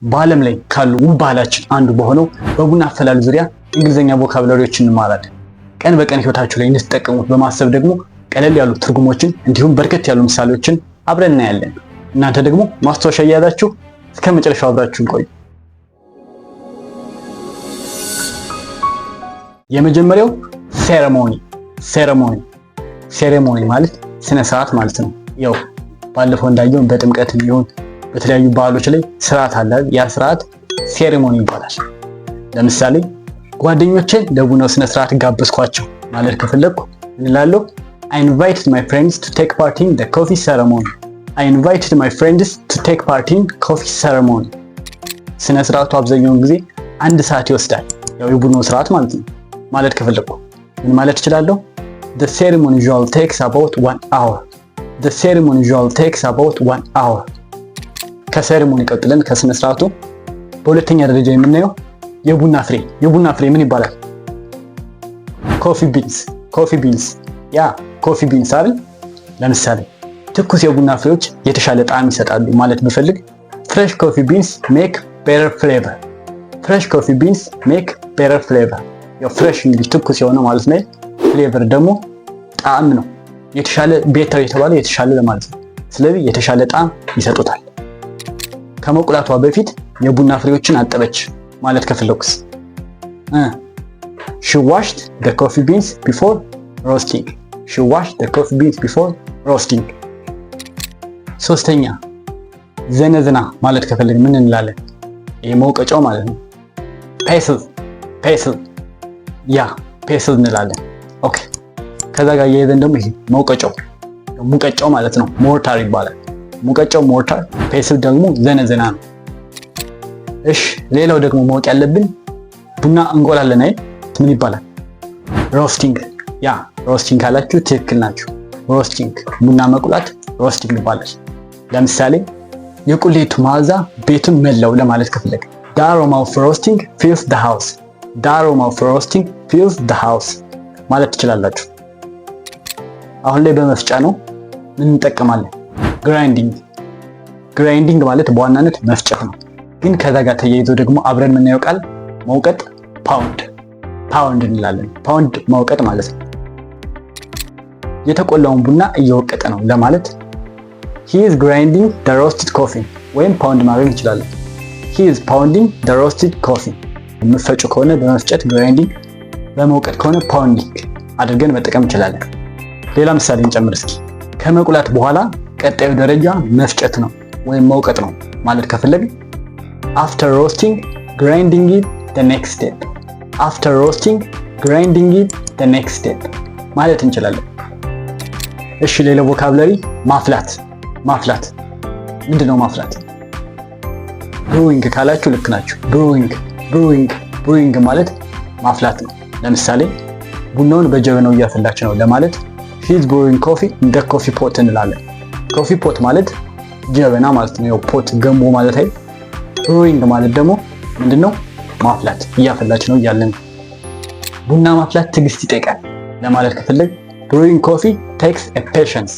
በዓለም ላይ ካሉ ውብ ባህላችን አንዱ በሆነው በቡና አፈላል ዙሪያ እንግሊዝኛ ቮካብላሪዎችን እንማራለን። ቀን በቀን ህይወታችሁ ላይ እንድትጠቀሙት በማሰብ ደግሞ ቀለል ያሉ ትርጉሞችን እንዲሁም በርከት ያሉ ምሳሌዎችን አብረን እናያለን። እናንተ ደግሞ ማስታወሻ እያያዛችሁ እስከ መጨረሻው አብራችሁን ቆዩ። የመጀመሪያው ሴሬሞኒ ማለት ስነ ስርዓት ማለት ነው። ያው ባለፈው እንዳየው በጥምቀት ይሁን በተለያዩ ባህሎች ላይ ስርዓት አለ። ያ ስርዓት ሴሬሞኒ ይባላል። ለምሳሌ ጓደኞቼን ለቡናው ስነ ስርዓት ጋበዝኳቸው ማለት ከፈለኩ እንላለሁ I invited my friends to take part in the coffee ceremony. ስነ ስርዓቱ አብዛኛውን ጊዜ አንድ ሰዓት ይወስዳል። ያው የቡናው ስርዓት ማለት ነው። ማለት ከፈለኩ ምን ማለት እችላለሁ? The ceremony usually takes about 1 hour. ከሴሬሞኒ ቀጥለን ከስነ ስርዓቱ በሁለተኛ ደረጃ የምናየው የቡና ፍሬ ምን ይባላል? ኮፊ ቢንስ አይደል? ለምሳሌ ትኩስ የቡና ፍሬዎች የተሻለ ጣዕም ይሰጣሉ ማለት ብፈልግ ፍሬሽ ኮፊ ቢንስ ሜክ ቤተር ፍሌቨር። ያው ፍሬሽ እንግዲህ ትኩስ የሆነ ማለት ነው። ፍሌቨር ደግሞ ጣዕም ነው። የተሻለ ቤተር የተባለ የተሻለ ለማለት ነው። ስለዚህ የተሻለ ጣዕም ይሰጡታል። ከመቁላቷ በፊት የቡና ፍሬዎችን አጠበች ማለት ከፈለኩስ She washed the coffee beans before roasting. ሶስተኛ ዘነዝና ማለት ከፈለግ ምን እንላለን? ይሄ መውቀጫው ማለት ነው። ፔስል እንላለን። ኦኬ። ከዛ ጋር የይዘን ደግሞ ይሄ ሙቀጫው ማለት ነው። ሞርታር ይባላል። ሙቀጫው ሞርታር፣ ፔስል ደግሞ ዘነዘና ነው። እሺ ሌላው ደግሞ ማወቅ ያለብን ቡና እንቆላለን አይደል? ምን ይባላል? ሮስቲንግ ካላችሁ ትክክል ናችሁ። ቡና መቁላት ሮስቲንግ ይባላል። ለምሳሌ የቁሌቱ መዓዛ ቤቱን መላው ለማለት ከፈለግ The aroma of roasting fills the house ማለት ትችላላችሁ። አሁን ላይ በመፍጫ ነው ምን እንጠቀማለን? ግራይንዲንግ ማለት በዋናነት መፍጨት ነው። ግን ከዛ ጋር ተያይዞ ደግሞ አብረን የምናየው ቃል መውቀጥ ፓውንድ እንላለን። ፓውንድ መውቀጥ ማለት ነው። የተቆላውን ቡና እየወቀጠ ነው ለማለት he is grinding the roasted coffee ወይም ፓውንድ ማድረግ እንችላለን። he is pounding the roasted coffee። መፈጩ ከሆነ በመፍጨት ግራይንዲንግ፣ በመውቀጥ ከሆነ ፓውንዲንግ አድርገን መጠቀም እንችላለን። ሌላ ምሳሌ እንጨምር እስኪ። ከመቁላት በኋላ ቀጣዩ ደረጃ መፍጨት ነው ወይም መውቀጥ ነው ማለት ከፈለግ after roasting grinding it the next step ማለት እንችላለን። እሺ ሌላ ቮካብላሪ ማፍላት ምንድነው? ማፍላት ብሩዊንግ ካላችሁ ልክ ናችሁ። ብሩዊንግ ማለት ማፍላት ነው። ለምሳሌ ቡናውን በጀበናው እያፈላች ነው ለማለት she is brewing coffee in the coffee pot እንላለን። ኮፊ ፖት ማለት ጀበና ማለት ነው። ያው ፖት ገንቦ ማለት አይደል? ብሩዊንግ ማለት ደግሞ ምንድነው? ማፍላት፣ እያፈላች ነው እያለን። ቡና ማፍላት ትዕግስት ይጠይቃል ለማለት ከፈለግ brewing coffee takes a patience።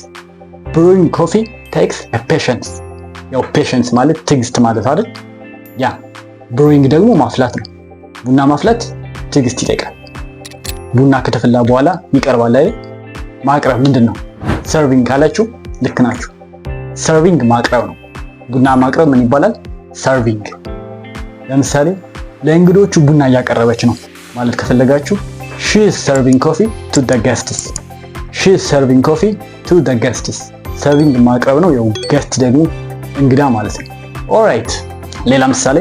ያው patience ማለት ትዕግስት ማለት አይደል? ብሩዊንግ ደግሞ ማፍላት ነው። ቡና ማፍላት ትዕግስት ይጠይቃል። ቡና ከተፈላ በኋላ ይቀርባል አይደል? ማቅረብ ምንድነው? ሰርቪንግ ካላችሁ ልክ ናችሁ። ሰርቪንግ ማቅረብ ነው። ቡና ማቅረብ ምን ይባላል? ሰርቪንግ። ለምሳሌ ለእንግዶቹ ቡና እያቀረበች ነው ማለት ከፈለጋችሁ she is serving coffee to the guests። ሰርቪንግ ማቅረብ ነው። ያው ገስት ደግሞ እንግዳ ማለት ነው። ኦልራይት። ሌላ ምሳሌ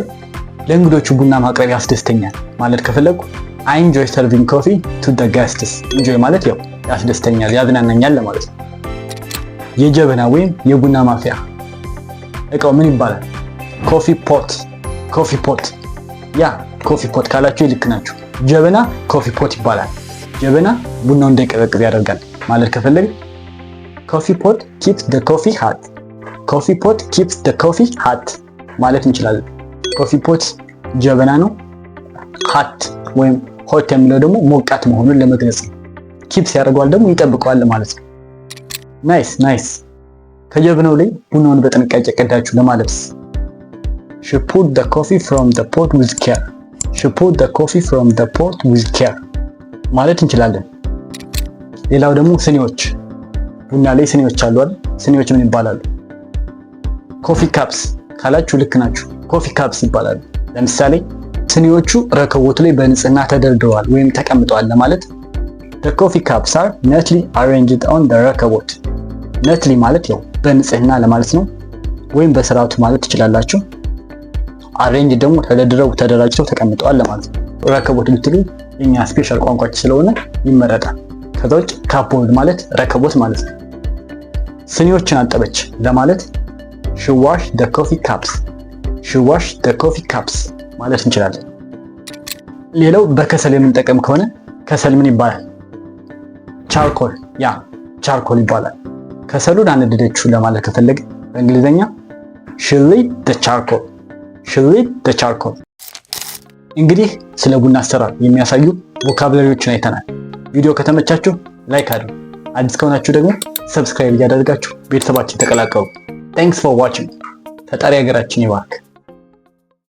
ለእንግዶቹ ቡና ማቅረብ ያስደስተኛል ማለት ከፈለኩ I enjoy serving coffee to the guests። enjoy ማለት ያው ያስደስተኛል፣ ያዝናናኛል ለማለት ነው። የጀበና ወይም የቡና ማፍያ እቃው ምን ይባላል? ኮፊ ፖት ካላችሁ ልክ ናችሁ። ጀበና ኮፊ ፖት ይባላል። ጀበና ቡናው እንዳይቀዘቅዝ ያደርጋል ማለት ከፈለግ ኮፊ ፖት keeps the coffee hot ማለት እንችላለን። ኮፊ ፖት ጀበና ነው። hot ወይም hot የሚለው ደግሞ ሞቃት መሆኑን ለመግለጽ ነው። ኪፕስ ያደርገዋል ደግሞ ይጠብቀዋል ማለት ነው። ናይስ። ከጀበናው ላይ ቡናውን በጥንቃቄ ቀዳችሁ ለማለትስ She put the coffee from the pot with care. She put the coffee from the pot with care ማለት እንችላለን። ሌላው ደግሞ ስኒዎች፣ ቡና ላይ ስኒዎች አሉ አይደል? ስኒዎች ምን ይባላሉ? ኮፊ ካፕስ ካላችሁ ልክ ናችሁ። ኮፊ ካፕስ ይባላሉ። ለምሳሌ ስኒዎቹ ረከቦቱ ላይ በንጽህና ተደርድረዋል ወይም ተቀምጠዋል ለማለት the coffee cups are neatly arranged on the ረከቦት። neatly ማለት ያው በንጽህና ለማለት ነው፣ ወይም በስርዓቱ ማለት ትችላላችሁ። arranged ደግሞ ተደራጅተው ተቀምጠዋል ለማለት ነው። ረከቦት ብትሉ የኛ ስፔሻል ቋንቋችን ስለሆነ ይመረጣል። ከዛ ውጭ ካፕቦርድ ማለት ረከቦት ማለት ነው። ስኒዎችን አጠበች ለማለት she washed the coffee cups. she washed the coffee cups ማለት እንችላለን። ሌላው በከሰል የምንጠቀም ከሆነ ከሰል ምን ይባላል? ቻርኮል። ያ ቻርኮል ይባላል። ከሰሉን አነደደችው ለማለት ከፈለገ በእንግሊዘኛ she lit the charcoal. she lit the charcoal። እንግዲህ ስለ ቡና አሰራር የሚያሳዩ ቮካብላሪዎችን አይተናል። ቪዲዮ ከተመቻችሁ ላይክ አድርጉ። አዲስ ከሆናችሁ ደግሞ ሰብስክራይብ እያደረጋችሁ ቤተሰባችን ተቀላቀሉ። Thanks for watching። ፈጣሪ ሀገራችን ይባርክ።